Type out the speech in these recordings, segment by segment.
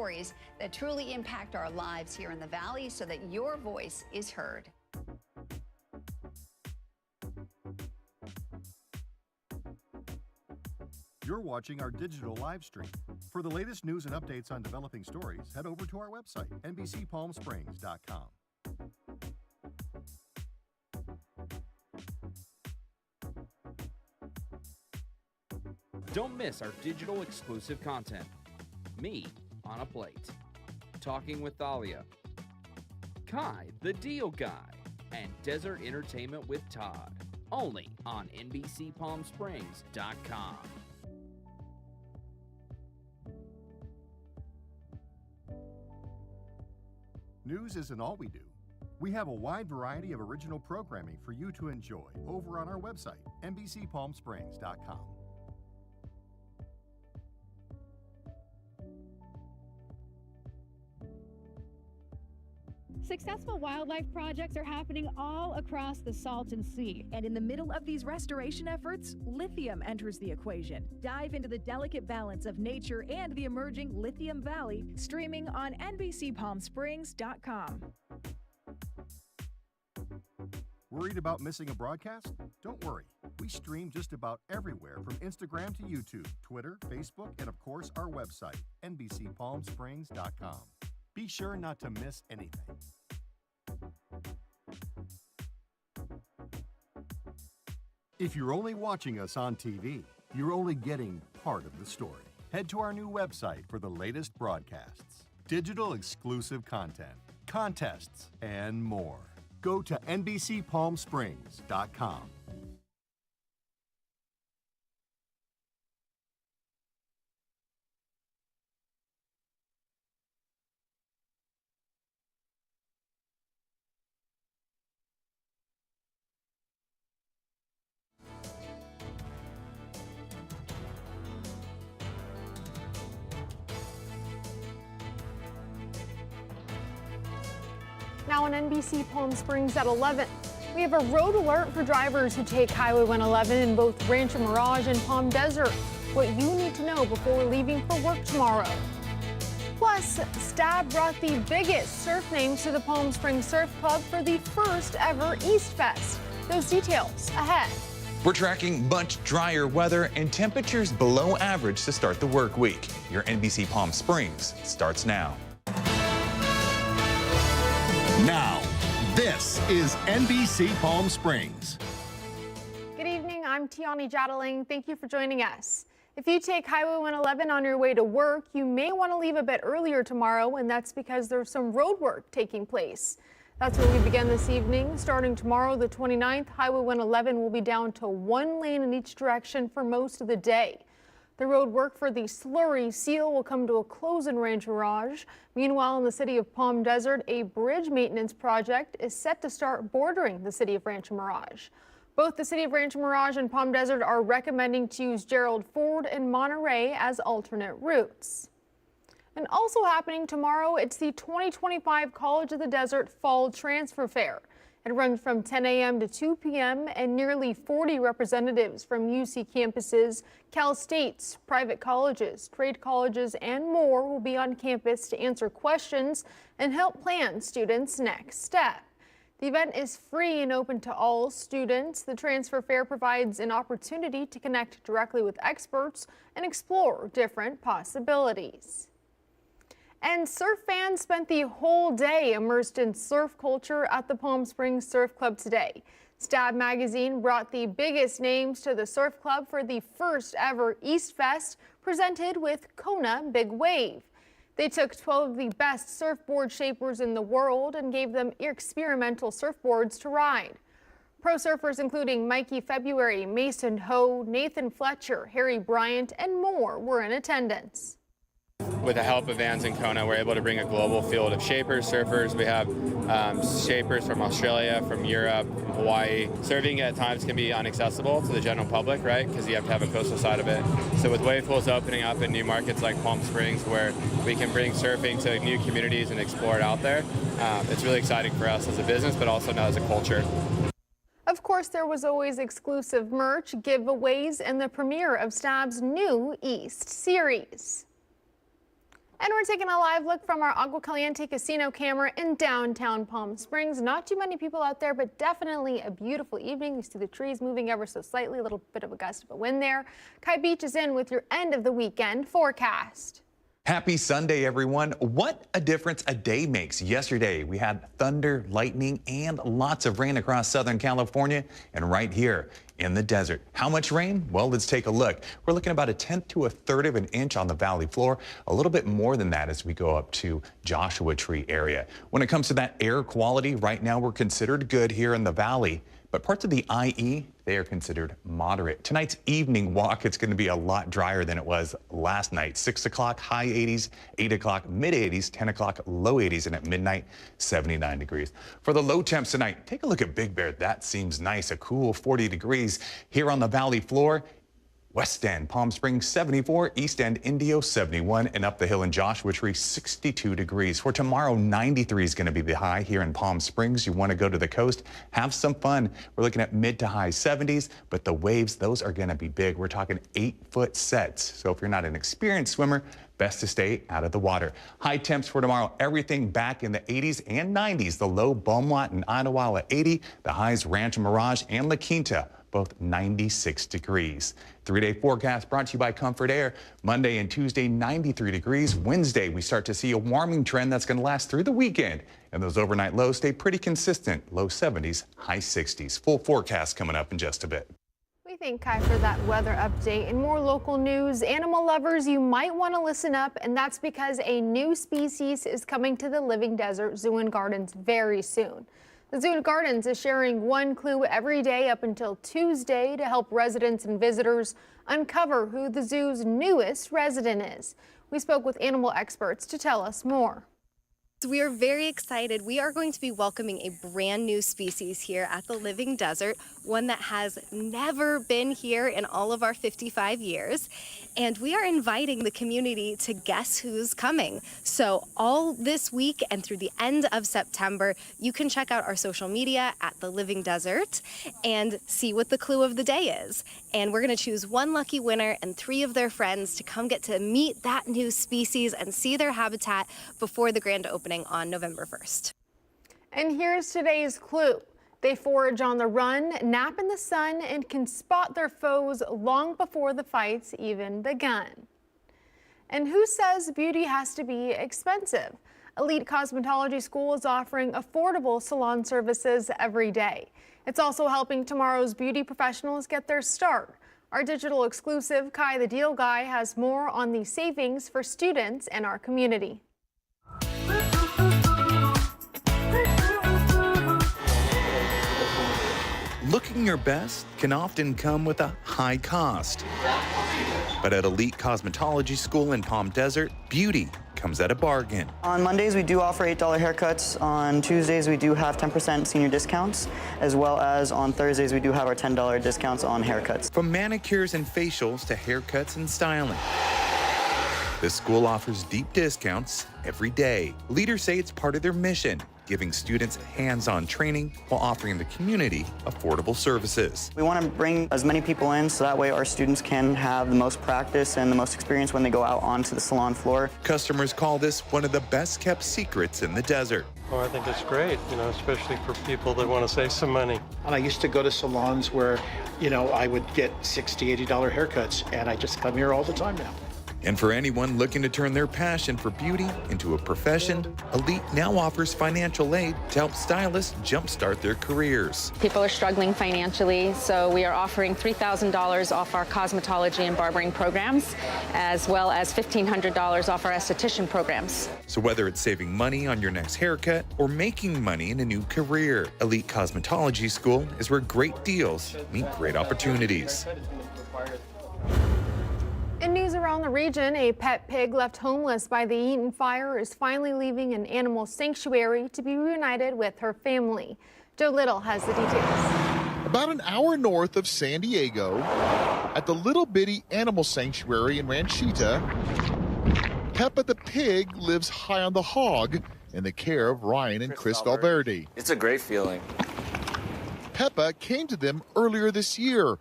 stories that truly impact our lives here in the Valley so that your voice is heard. You're watching our digital live stream. For the latest news and updates on developing stories, head over to our website, NBCPalmSprings.com. Don't miss our digital exclusive content. Me on a Plate, Talking with Thalia, Kai the Deal Guy, and Desert Entertainment with Todd. Only on NBCPalmSprings.com. News isn't all we do. We have a wide variety of original programming for you to enjoy over on our website, NBCPalmSprings.com. Successful wildlife projects are happening all across the Salton Sea. And in the middle of these restoration efforts, lithium enters the equation. Dive into the delicate balance of nature and the emerging Lithium Valley, streaming on NBCPalmSprings.com. Worried about missing a broadcast? Don't worry. We stream just about everywhere from Instagram to YouTube, Twitter, Facebook, and of course our website, NBCPalmSprings.com. Be sure not to miss anything. If you're only watching us on TV, you're only getting part of the story. Head to our new website for the latest broadcasts, digital exclusive content, contests, and more. Go to NBCPalmSprings.com. Now on NBC Palm Springs at 11. We have a road alert for drivers who take Highway 111 in both Rancho Mirage and Palm Desert. What you need to know before leaving for work tomorrow. Plus, Stab brought the biggest surf names to the Palm Springs Surf Club for the first ever East Fest. Those details ahead. We're tracking much drier weather and temperatures below average to start the work week. Your NBC Palm Springs starts now. Now, this is NBC Palm Springs. Good evening, I'm Tiani Jadaling. Thank you for joining us. If you take Highway 111 on your way to work, you may want to leave a bit earlier tomorrow, and that's because there's some road work taking place. That's where we begin this evening. Starting tomorrow, the 29th, Highway 111 will be down to one lane in each direction for most of the day. The road work for the Slurry Seal will come to a close in Rancho Mirage. Meanwhile, in the city of Palm Desert, a bridge maintenance project is set to start bordering the city of Rancho Mirage. Both the city of Rancho Mirage and Palm Desert are recommending to use Gerald Ford and Monterey as alternate routes. And also happening tomorrow, it's the 2025 College of the Desert Fall Transfer Fair. It runs from 10 a.m. to 2 p.m. and nearly 40 representatives from UC campuses, Cal States, private colleges, trade colleges, and more will be on campus to answer questions and help plan students' next step. The event is free and open to all students. The transfer fair provides an opportunity to connect directly with experts and explore different possibilities. And surf fans spent the whole day immersed in surf culture at the Palm Springs Surf Club today. Stab magazine brought the biggest names to the surf club for the first ever East Fest, presented with Kona Big Wave. They took 12 of the best surfboard shapers in the world and gave them experimental surfboards to ride. Pro surfers including Mikey February, Mason Ho, Nathan Fletcher, Harry Bryant, and more were in attendance. With the help of Vans and Kona, we're able to bring a global field of shapers, surfers. We have shapers from Australia, from Europe, from Hawaii. Surfing at times can be inaccessible to the general public, right? Because you have to have a coastal side of it. So with wave pools opening up in new markets like Palm Springs, where we can bring surfing to new communities and explore it out there, it's really exciting for us as a business, but also now as a culture. Of course, there was always exclusive merch, giveaways, and the premiere of Stab's new East series. And we're taking a live look from our Agua Caliente casino camera in downtown Palm Springs. Not too many people out there, but definitely a beautiful evening. You see the trees moving ever so slightly, a little bit of a gust of a wind there. Kai Beach is in with your end of the weekend forecast. Happy Sunday, everyone. What a difference a day makes. Yesterday, we had thunder, lightning, and lots of rain across Southern California and right here in the desert. How much rain? Well, let's take a look. We're looking about 1/10 to 1/3 of an inch on the valley floor, a little bit more than that as we go up to Joshua Tree area. When it comes to that air quality, right now we're considered good here in the valley, but parts of the IE, they are considered moderate. Tonight's evening walk, it's going to be a lot drier than it was last night. 6 o'clock, high 80s, 8 o'clock, mid 80s, 10 o'clock, low 80s, and at midnight, 79 degrees. For the low temps tonight, take a look at Big Bear. That seems nice, a cool 40 degrees here on the valley floor. West End, Palm Springs, 74, East End, Indio, 71, and up the hill in Joshua Tree, 62 degrees. For tomorrow, 93 is going to be the high here in Palm Springs. You want to go to the coast, have some fun. We're looking at mid to high 70s, but the waves, those are going to be big. We're talking 8-foot sets. So if you're not an experienced swimmer, best to stay out of the water. High temps for tomorrow, everything back in the 80s and 90s. The low, Beaumont and Idlewild at 80, the highs, Rancho Mirage and La Quinta, both 96 degrees. 3-day forecast brought to you by Comfort Air. Monday and Tuesday, 93 degrees. Wednesday, we start to see a warming trend that's going to last through the weekend. And those overnight lows stay pretty consistent. Low 70s, high 60s. Full forecast coming up in just a bit. We thank Kai for that weather update. And more local news, animal lovers, you might want to listen up, and that's because a new species is coming to the Living Desert Zoo and Gardens very soon. The Zoo and Gardens is sharing one clue every day up until Tuesday to help residents and visitors uncover who the zoo's newest resident is. We spoke with animal experts to tell us more. We are very excited. We are going to be welcoming a brand new species here at the Living Desert, one that has never been here in all of our 55 years. And we are inviting the community to guess who's coming. So all this week and through the end of September, you can check out our social media at the Living Desert and see what the clue of the day is. And we're going to choose one lucky winner and 3 of their friends to come get to meet that new species and see their habitat before the grand opening on November 1st. And here's today's clue. They forage on the run, nap in the sun, and can spot their foes long before the fights even begun. And who says beauty has to be expensive? Elite Cosmetology School is offering affordable salon services every day. It's also helping tomorrow's beauty professionals get their start. Our digital exclusive, Kai the Deal Guy, has more on the savings for students in our community. Looking your best can often come with a high cost. But at Elite Cosmetology School in Palm Desert, beauty comes at a bargain. On Mondays, we do offer $8 haircuts. On Tuesdays, we do have 10% senior discounts, as well as on Thursdays, we do have our $10 discounts on haircuts. From manicures and facials to haircuts and styling, the school offers deep discounts every day. Leaders say it's part of their mission, giving students hands-on training while offering the community affordable services. We want to bring as many people in so that way our students can have the most practice and the most experience when they go out onto the salon floor. Customers call this one of the best-kept secrets in the desert. Oh, I think it's great, especially for people that want to save some money. And I used to go to salons where, I would get $60, $80 haircuts, and I just come here all the time now. And for anyone looking to turn their passion for beauty into a profession, Elite now offers financial aid to help stylists jumpstart their careers. People are struggling financially, so we are offering $3,000 off our cosmetology and barbering programs, as well as $1,500 off our esthetician programs. So whether it's saving money on your next haircut or making money in a new career, Elite Cosmetology School is where great deals meet great opportunities. In news around the region, a pet pig left homeless by the Eaton fire is finally leaving an animal sanctuary to be reunited with her family. Joe Little has the details. About an hour north of San Diego, at the Little Bitty Animal Sanctuary in Ranchita, Peppa the pig lives high on the hog in the care of Ryan and Chris Valverde. It's a great feeling. Peppa came to them earlier this year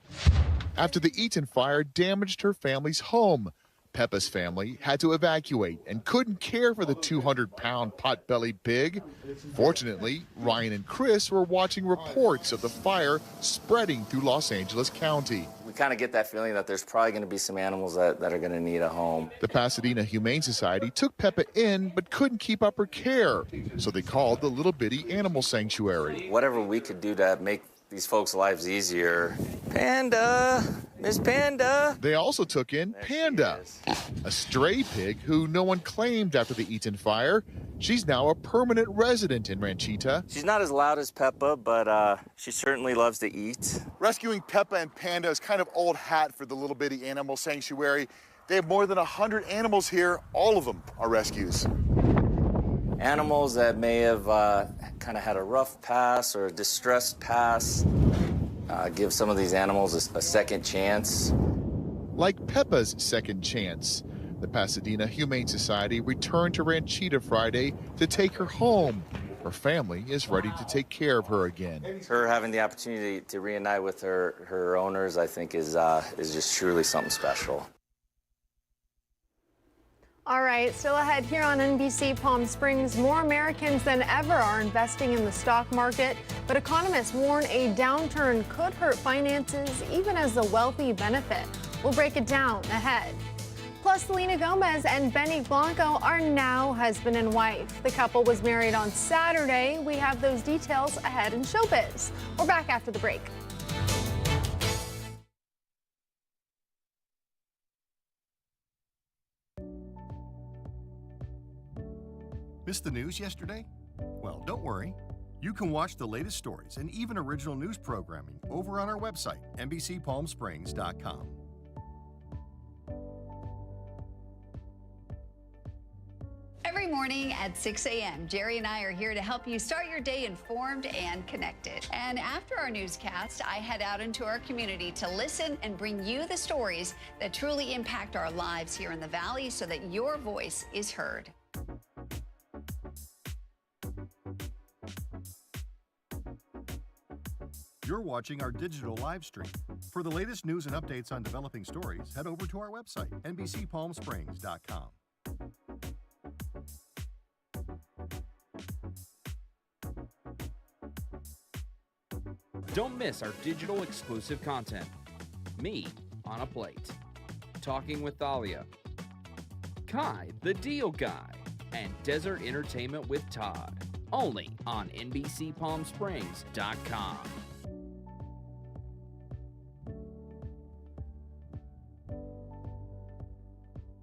after the Eaton fire damaged her family's home. Peppa's family had to evacuate and couldn't care for the 200-pound pot-bellied pig. Fortunately, Ryan and Chris were watching reports of the fire spreading through Los Angeles County. We kind of get that feeling that there's probably going to be some animals that are going to need a home. The Pasadena Humane Society took Peppa in but couldn't keep up her care, so they called the Little Bitty Animal Sanctuary. Whatever we could do to make these folks' lives easier. Panda, Miss Panda. They also took in Panda, a stray pig who no one claimed after the Eaton fire. She's now a permanent resident in Ranchita. She's not as loud as Peppa, but she certainly loves to eat. Rescuing Peppa and Panda is kind of old hat for the Little Bitty Animal Sanctuary. They have more than 100 animals here. All of them are rescues. Animals that may have kind of had a rough pass or a distressed pass. Give some of these animals a second chance. Like Peppa's second chance, the Pasadena Humane Society returned to Ranchita Friday to take her home. Her family is ready to take care of her again. Her having the opportunity to reunite with her owners, I think, is just truly something special. All right, still ahead here on NBC Palm Springs, more Americans than ever are investing in the stock market, but economists warn a downturn could hurt finances even as the wealthy benefit. We'll break it down ahead. Plus, Selena Gomez and Benny Blanco are now husband and wife. The couple was married on Saturday. We have those details ahead in showbiz. We're back after the break. Missed the news yesterday? Well, don't worry. You can watch the latest stories and even original news programming over on our website, NBCPalmSprings.com. Every morning at 6 a.m., Jerry and I are here to help you start your day informed and connected. And after our newscast, I head out into our community to listen and bring you the stories that truly impact our lives here in the Valley so that your voice is heard. You're watching our digital live stream. For the latest news and updates on developing stories, head over to our website, NBCPalmSprings.com. Don't miss our digital exclusive content. Me on a Plate, Talking with Thalia, Kai the Deal Guy, and Desert Entertainment with Todd. Only on NBCPalmSprings.com.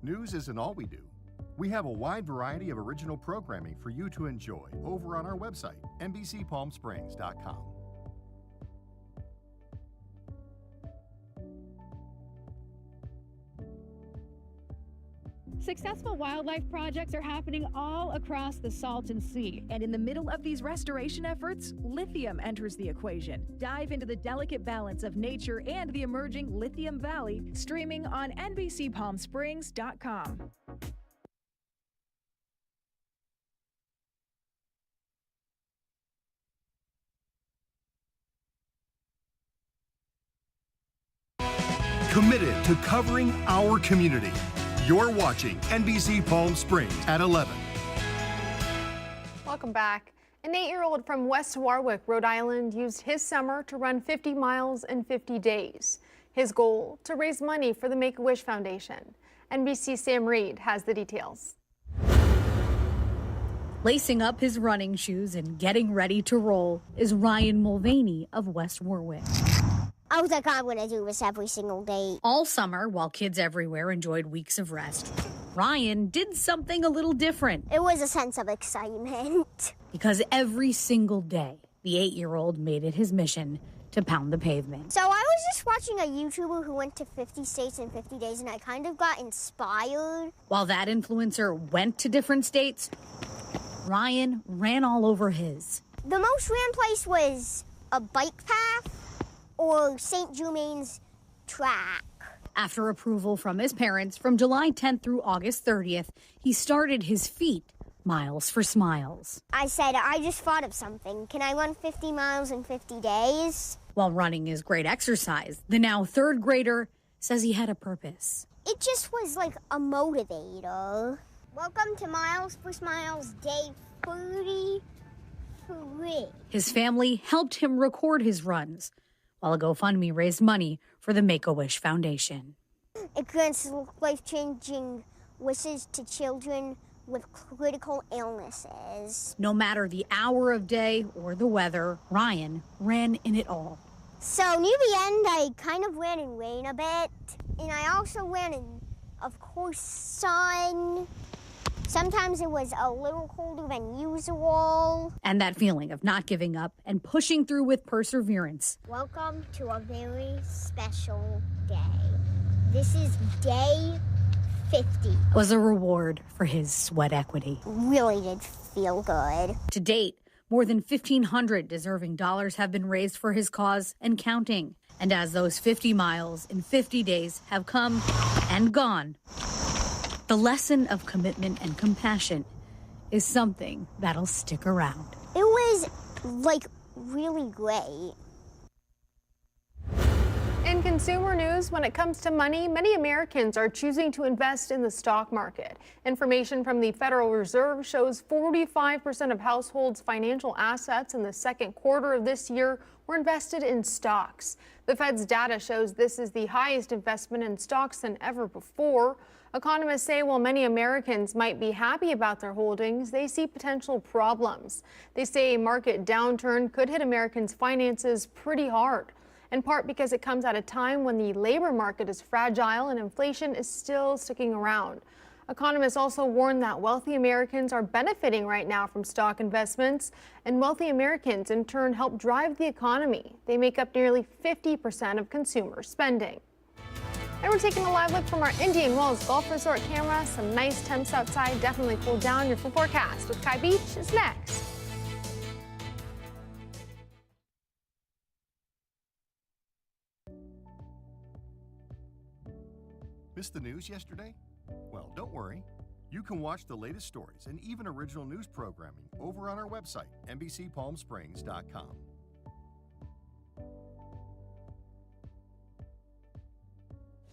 News isn't all we do. We have a wide variety of original programming for you to enjoy over on our website, NBCPalmSprings.com. Successful wildlife projects are happening all across the Salton Sea. And in the middle of these restoration efforts, lithium enters the equation. Dive into the delicate balance of nature and the emerging Lithium Valley, streaming on NBCPalmSprings.com. Committed to covering our community. You're watching NBC Palm Springs at 11. Welcome back. An 8-year-old from West Warwick, Rhode Island, used his summer to run 50 miles in 50 days. His goal, to raise money for the Make-A-Wish Foundation. NBC's Sam Reed has the details. Lacing up his running shoes and getting ready to roll is Ryan Mulvaney of West Warwick. I was like, I'm going to do this every single day. All summer, while kids everywhere enjoyed weeks of rest, Ryan did something a little different. It was a sense of excitement. Because every single day, the 8-year-old made it his mission to pound the pavement. So I was just watching a YouTuber who went to 50 states in 50 days, and I kind of got inspired. While that influencer went to different states, Ryan ran all over his. The most ran place was a bike path or St. Germain's track. After approval from his parents, from July 10th through August 30th, he started his feat, Miles for Smiles. I said, I just thought of something. Can I run 50 miles in 50 days? While running is great exercise, the now third grader says he had a purpose. it just was like a motivator. Welcome to Miles for Smiles Day 33. His family helped him record his runs, while a GoFundMe raised money for the Make-A-Wish Foundation. It grants life-changing wishes to children with critical illnesses. No matter the hour of day or the weather, Ryan ran in it all. So near the end, I kind of ran in rain a bit, and I also ran in, of course, sun. Sometimes it was a little colder than usual. And that feeling of not giving up and pushing through with perseverance. Welcome to a very special day. This is day 50. Was a reward for his sweat equity. Really did feel good. To date, more than 1,500 deserving dollars have been raised for his cause and counting. And as those 50 miles in 50 days have come and gone, the lesson of commitment and compassion is something that'll stick around. It was, like, really great. In consumer news, when it comes to money, many Americans are choosing to invest in the stock market. Information from the Federal Reserve shows 45% of households' financial assets in the second quarter of this year were invested in stocks. The Fed's data shows this is the highest investment in stocks than ever before. Economists say while many Americans might be happy about their holdings, they see potential problems. They say a market downturn could hit Americans' finances pretty hard, in part because it comes at a time when the labor market is fragile and inflation is still sticking around. Economists also warn that wealthy Americans are benefiting right now from stock investments, and wealthy Americans in turn help drive the economy. They make up nearly 50% of consumer spending. And we're taking a live look from our Indian Wells Golf Resort camera. Some nice temps outside, definitely cool down. Your full forecast with Kai Beach is next. Missed the news yesterday? Well, don't worry. You can watch the latest stories and even original news programming over on our website, NBCPalmSprings.com.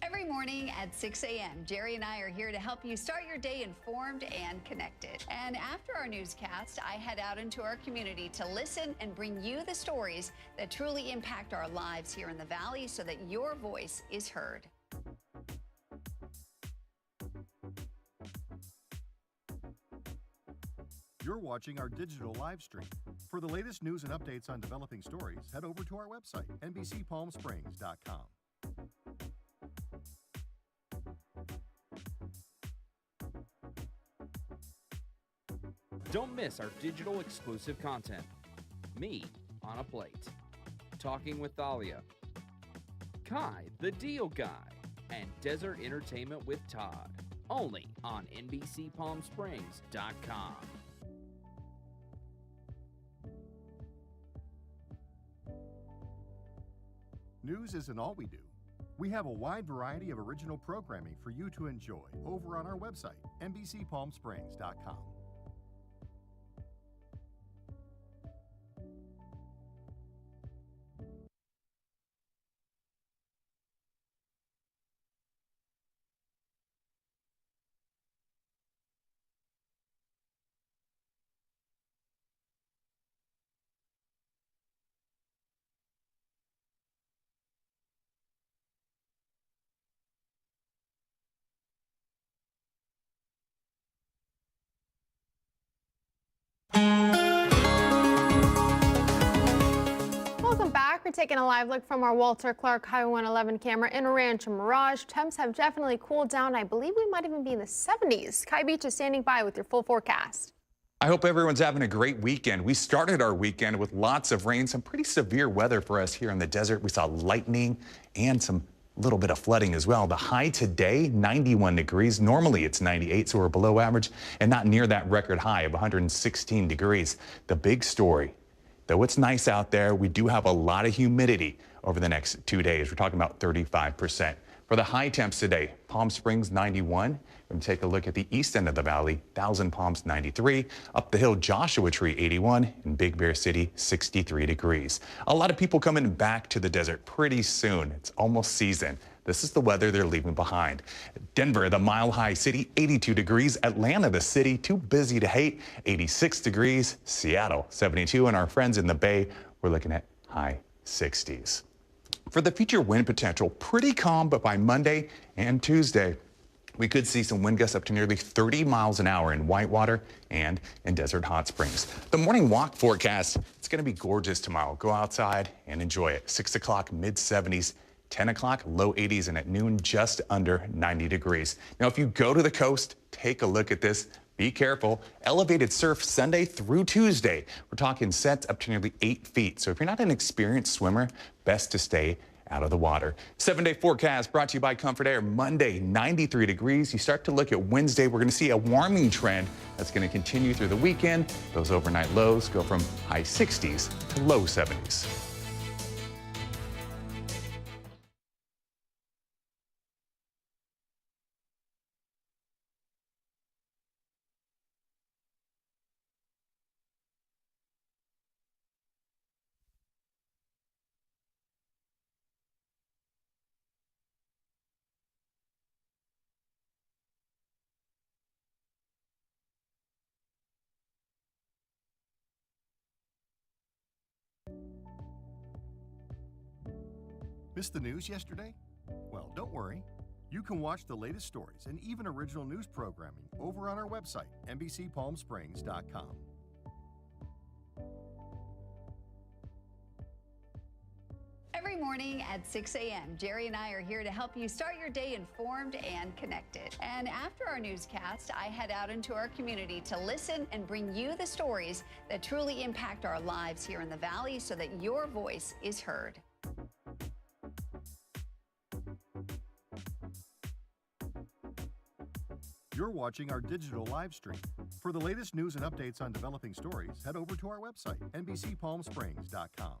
Every morning at 6 a.m., Jerry and I are here to help you start your day informed and connected. And after our newscast, I head out into our community to listen and bring you the stories that truly impact our lives here in the Valley so that your voice is heard. You're watching our digital live stream. For the latest news and updates on developing stories, head over to our website, NBCPalmSprings.com. Don't miss our digital exclusive content. Me on a Plate, Talking with Thalia, Kai the Deal Guy, and Desert Entertainment with Todd. Only on NBCPalmSprings.com. News isn't all we do. We have a wide variety of original programming for you to enjoy over on our website, NBCPalmSprings.com. Welcome back. We're taking a live look from our Walter Clark Highway 111 camera in Rancho Mirage. Temps have definitely cooled down. I believe we might even be in the 70s. Kai Beach is standing by with your full forecast. I hope everyone's having a great weekend. We started our weekend with lots of rain, some pretty severe weather for us here in the desert. We saw lightning and some little bit of flooding as well. The high today, 91 degrees. Normally it's 98, so we're below average and not near that record high of 116 degrees. The big story, though it's nice out there, we do have a lot of humidity over the next 2 days. We're talking about 35%. For the high temps today, Palm Springs 91. We're going to take a look at the east end of the valley, Thousand Palms 93. Up the hill, Joshua Tree 81, and Big Bear City 63 degrees. A lot of people coming back to the desert pretty soon. It's almost season. This is the weather they're leaving behind. Denver, the mile-high city, 82 degrees. Atlanta, the city, too busy to hate, 86 degrees. Seattle, 72. And our friends in the Bay, we're looking at high 60s. For the future wind potential, pretty calm, but by Monday and Tuesday, we could see some wind gusts up to nearly 30 miles an hour in Whitewater and in Desert Hot Springs. The morning walk forecast, it's going to be gorgeous tomorrow. Go outside and enjoy it. 6 o'clock, mid-70s. 10 o'clock, low 80s, and at noon, just under 90 degrees. Now, if you go to the coast, take a look at this. Be careful. Elevated surf Sunday through Tuesday. We're talking sets up to nearly 8 feet. So if you're not an experienced swimmer, best to stay out of the water. 7-day forecast brought to you by Comfort Air. Monday, 93 degrees. You start to look at Wednesday, we're going to see a warming trend that's going to continue through the weekend. Those overnight lows go from high 60s to low 70s. Missed the news yesterday? Well, don't worry. You can watch the latest stories and even original news programming over on our website, NBCPalmSprings.com. Every morning at 6 a.m., Jerry and I are here to help you start your day informed and connected. And after our newscast, I head out into our community to listen and bring you the stories that truly impact our lives here in the Valley so that your voice is heard. You're watching our digital live stream. For the latest news and updates on developing stories, head over to our website, NBCPalmSprings.com.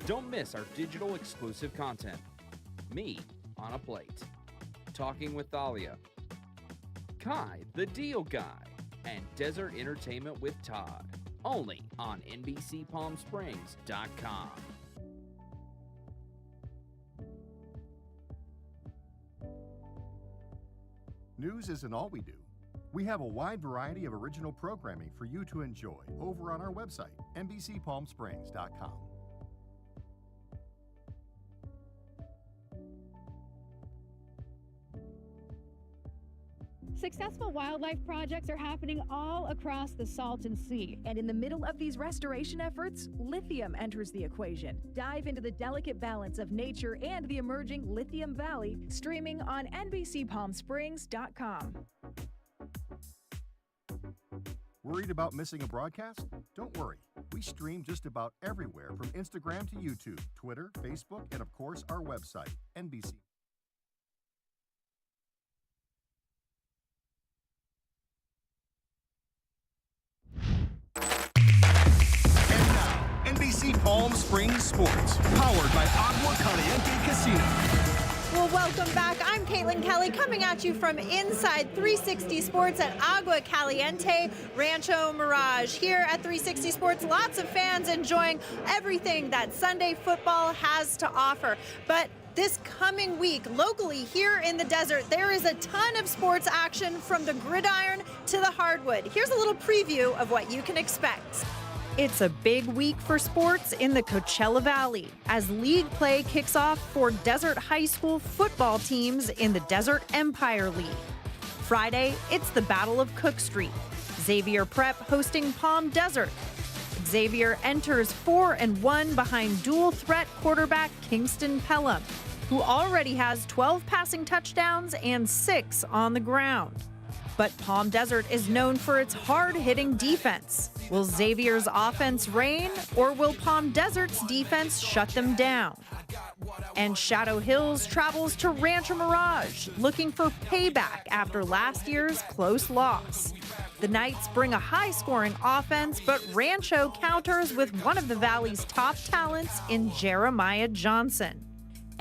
Don't miss our digital exclusive content. Me on a Plate. Talking with Thalia. Kai, the Deal Guy. And Desert Entertainment with Todd. Only on NBCPalmSprings.com. News isn't all we do. We have a wide variety of original programming for you to enjoy over on our website, NBCPalmSprings.com. Successful wildlife projects are happening all across the Salton Sea. And in the middle of these restoration efforts, lithium enters the equation. Dive into the delicate balance of nature and the emerging Lithium Valley, streaming on NBCPalmSprings.com. Worried about missing a broadcast? Don't worry. We stream just about everywhere from Instagram to YouTube, Twitter, Facebook, and of course our website, NBC. NBC Palm Springs Sports, powered by Agua Caliente Casino. Well, welcome back. I'm Caitlin Kelly coming at you from inside 360 Sports at Agua Caliente Rancho Mirage. Here at 360 Sports, lots of fans enjoying everything that Sunday football has to offer. But this coming week, locally here in the desert, there is a ton of sports action from the gridiron to the hardwood. Here's a little preview of what you can expect. It's a big week for sports in the Coachella Valley as league play kicks off for Desert High School football teams in the Desert Empire League. Friday, it's the Battle of Cook Street. Xavier Prep hosting Palm Desert. Xavier enters 4-1 behind dual threat quarterback Kingston Pelham, who already has 12 passing touchdowns and 6 on the ground. But Palm Desert is known for its hard-hitting defense. Will Xavier's offense reign, or will Palm Desert's defense shut them down? And Shadow Hills travels to Rancho Mirage, looking for payback after last year's close loss. The Knights bring a high-scoring offense, but Rancho counters with one of the Valley's top talents in Jeremiah Johnson.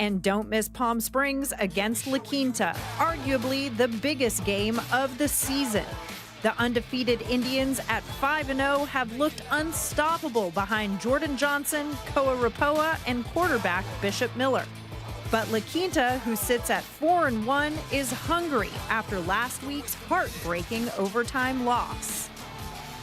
And don't miss Palm Springs against La Quinta, arguably the biggest game of the season. The undefeated Indians at 5-0 have looked unstoppable behind Jordan Johnson, Koa Rapoa, and quarterback Bishop Miller. But La Quinta, who sits at 4-1, is hungry after last week's heartbreaking overtime loss.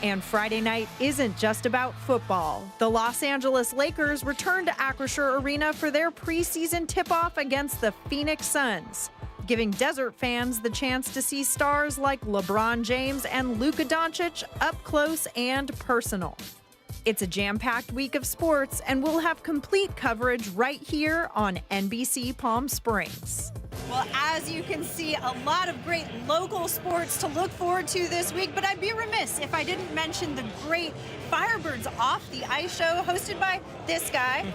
And Friday night isn't just about football. The Los Angeles Lakers return to Acrisure Arena for their preseason tip-off against the Phoenix Suns, giving Desert fans the chance to see stars like LeBron James and Luka Doncic up close and personal. It's a jam-packed week of sports, and we'll have complete coverage right here on NBC Palm Springs. Well, as you can see, a lot of great local sports to look forward to this week, but I'd be remiss if I didn't mention the great Firebirds Off the Ice show hosted by this guy,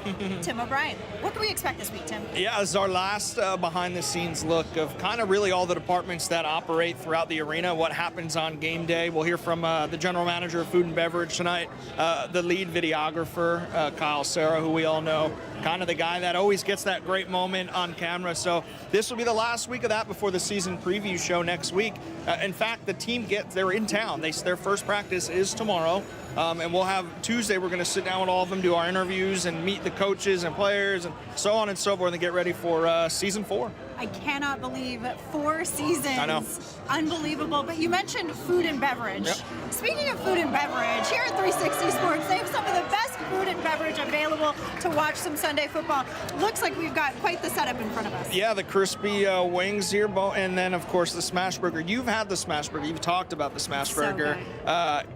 Tim O'Brien. What can we expect this week, Tim? Yeah, this is our last behind-the-scenes look of kind of really all the departments that operate throughout the arena, what happens on game day. We'll hear from the general manager of food and beverage tonight, the lead videographer, Kyle Serra, who we all know, kind of the guy that always gets that great moment on camera. So this will be the last week of that before the season preview show next week. In fact, the team they're in town. Their first practice is tomorrow. And we'll have Tuesday, we're going to sit down with all of them, do our interviews and meet the coaches and players and so on and so forth and get ready for season 4. I cannot believe 4 seasons. I know. Unbelievable. But you mentioned food and beverage. Yep. Speaking of food and beverage, here at 360 Sports, they have some of the best food and beverage available to watch some Sunday football. Looks like we've got quite the setup in front of us. Yeah, the crispy wings here, and then, of course, the smash burger. You've had the smash burger. You've talked about the smash burger.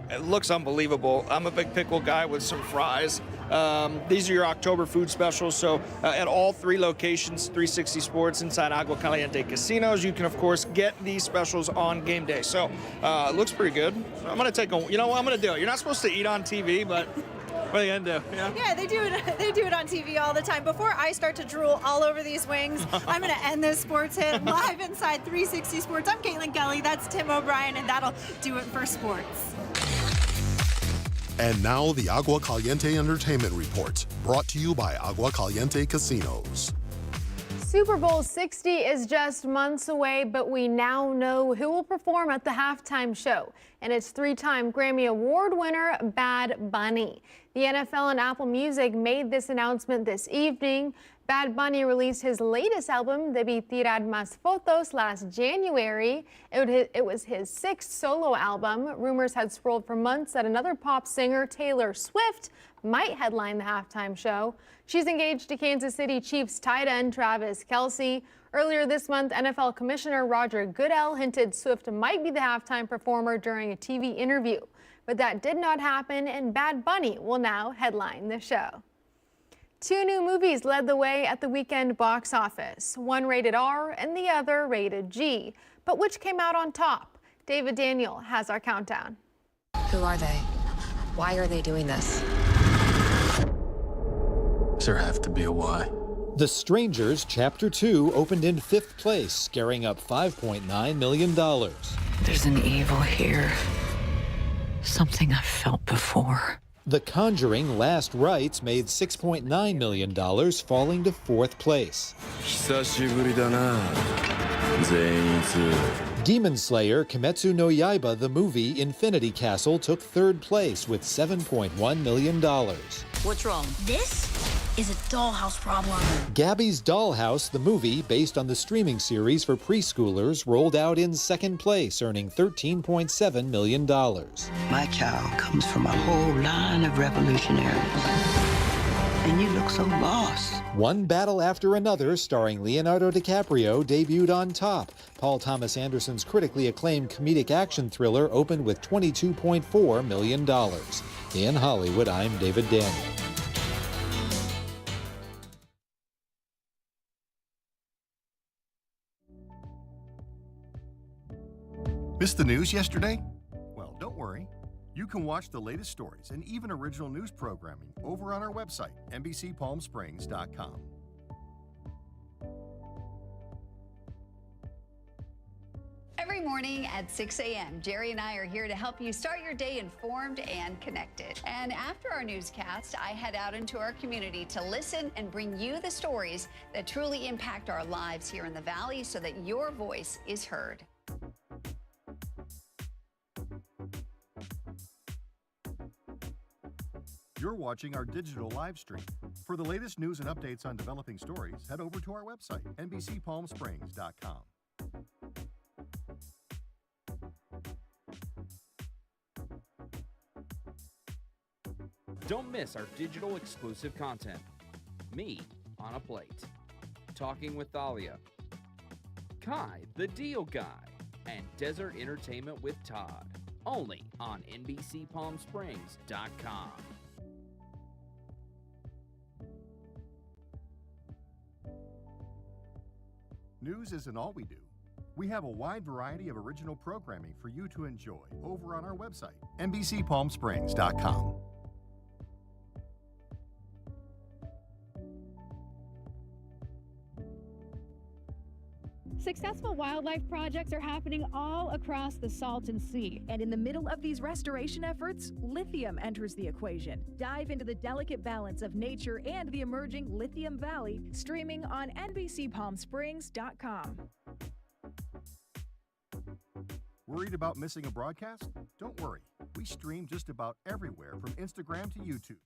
It looks unbelievable. I'm a big pickle guy with some fries. These are your October food specials. So at all 3 locations, 360 Sports inside Agua Caliente casinos, you can, of course, get these specials on game day. So it looks pretty good. I'm going to take you know what I'm going to do? You're not supposed to eat on TV, but what are you going to do? Yeah, they do it on TV all the time. Before I start to drool all over these wings, I'm going to end this sports hit live inside 360 Sports. I'm Caitlin Kelly. That's Tim O'Brien, and that'll do it for sports. And now the Agua Caliente Entertainment Report, brought to you by Agua Caliente Casinos. Super Bowl 60 is just months away, but we now know who will perform at the halftime show. And it's 3-time Grammy Award winner Bad Bunny. The NFL and Apple Music made this announcement this evening. Bad Bunny released his latest album, Debí Tirar Más Fotos, last January. It was his 6th solo album. Rumors had swirled for months that another pop singer, Taylor Swift, might headline the halftime show. She's engaged to Kansas City Chiefs tight end Travis Kelce. Earlier this month, NFL Commissioner Roger Goodell hinted Swift might be the halftime performer during a TV interview. But that did not happen, and Bad Bunny will now headline the show. 2 new movies led the way at the weekend box office, one rated R and the other rated G. But which came out on top? David Daniel has our countdown. Who are they? Why are they doing this? There have to be a why. The Strangers Chapter 2 opened in 5th place, scaring up $5.9 million. There's an evil here. Something I've felt before. The Conjuring Last Rites made $6.9 million, falling to 4th place. Demon Slayer Kimetsu no Yaiba the movie Infinity Castle took 3rd place with $7.1 million. What's wrong? This is a dollhouse problem. Gabby's Dollhouse the movie, based on the streaming series for preschoolers, rolled out in 2nd place, earning $13.7 million. My child comes from a whole line of revolutionaries. And you look so lost. One Battle After Another, starring Leonardo DiCaprio, debuted on top. Paul Thomas Anderson's critically acclaimed comedic action thriller opened with $22.4 million. In Hollywood, I'm David Daniel. Missed the news yesterday? Well, don't worry. You can watch the latest stories and even original news programming over on our website, NBCPalmSprings.com. Every morning at 6 a.m., Jerry and I are here to help you start your day informed and connected. And after our newscast, I head out into our community to listen and bring you the stories that truly impact our lives here in the Valley so that your voice is heard. You're watching our digital live stream. For the latest news and updates on developing stories, head over to our website, NBCPalmSprings.com. Don't miss our digital exclusive content. Me on a Plate, Talking with Thalia, Kai the Deal Guy, and Desert Entertainment with Todd. Only on NBCPalmSprings.com. News isn't all we do. We have a wide variety of original programming for you to enjoy over on our website, NBCPalmSprings.com. Successful wildlife projects are happening all across the Salton Sea. And in the middle of these restoration efforts, lithium enters the equation. Dive into the delicate balance of nature and the emerging Lithium Valley, streaming on NBCPalmSprings.com. Worried about missing a broadcast? Don't worry. We stream just about everywhere from Instagram to YouTube.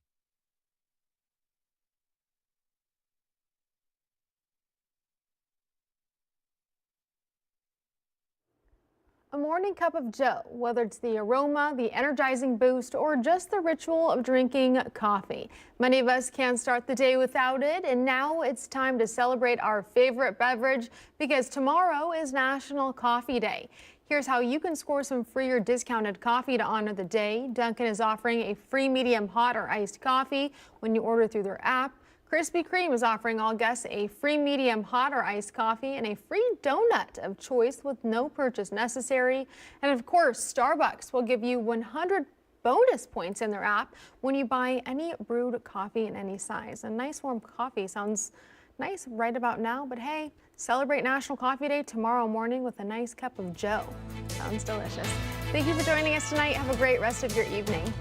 A morning cup of joe, whether it's the aroma, the energizing boost, or just the ritual of drinking coffee. Many of us can't start the day without it, and now it's time to celebrate our favorite beverage because tomorrow is National Coffee Day. Here's how you can score some free or discounted coffee to honor the day. Dunkin' is offering a free medium hot or iced coffee when you order through their app. Krispy Kreme is offering all guests a free medium hot or iced coffee and a free donut of choice with no purchase necessary. And of course, Starbucks will give you 100 bonus points in their app when you buy any brewed coffee in any size. A nice warm coffee sounds nice right about now, but hey, celebrate National Coffee Day tomorrow morning with a nice cup of joe. Sounds delicious. Thank you for joining us tonight. Have a great rest of your evening.